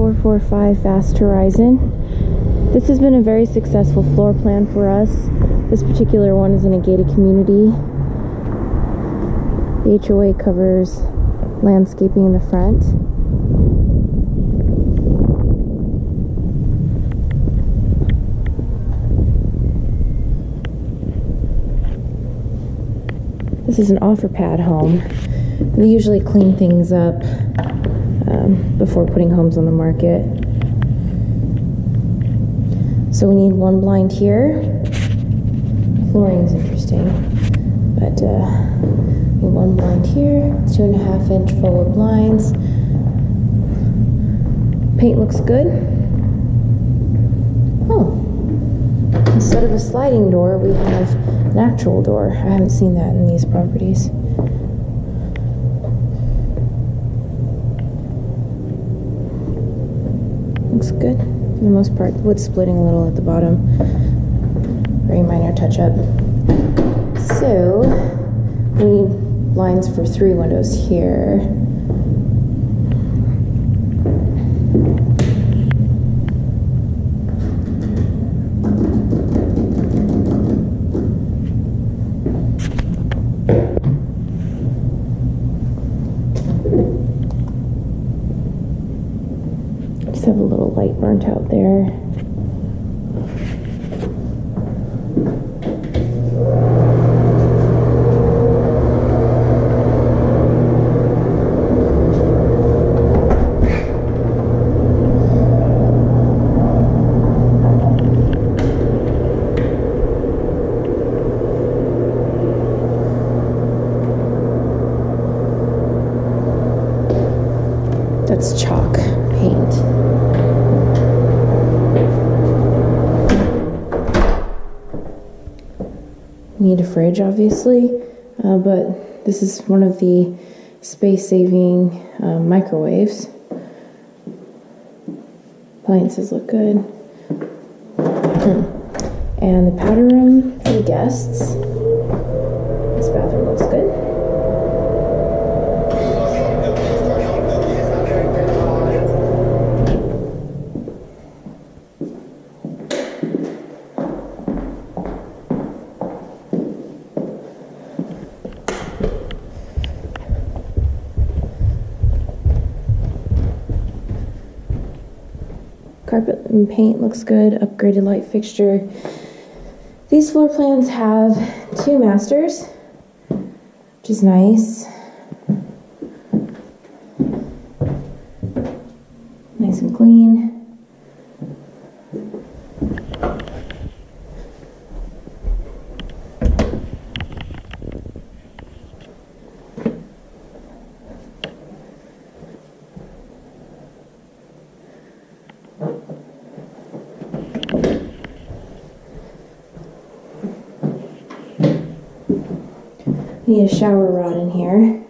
445 Vast Horizon. This has been a very successful floor plan for us. This particular one is in a gated community. The HOA covers landscaping in the front. This is an offer pad home. We usually clean things up before putting homes on the market. So we need one blind here. Flooring is interesting, but we need one blind here. 2.5 inch forward blinds. Paint looks good. Oh, instead of a sliding door, we have an actual door. I haven't seen that in these properties. Looks good for the most part. Wood splitting a little at the bottom. Very minor touch up. So we need blinds for 3 windows here. Just have a little light burnt out there. That's chalk paint. Need a fridge, obviously, but this is one of the space-saving microwaves. Appliances look good. And the powder room for the guests. This bathroom looks good. Carpet and paint looks good. Upgraded light fixture. These floor plans have 2 masters, which is nice. Nice and clean. Need a shower rod in here.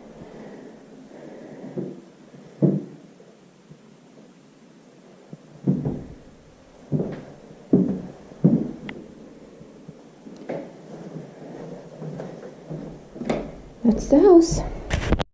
That's the house.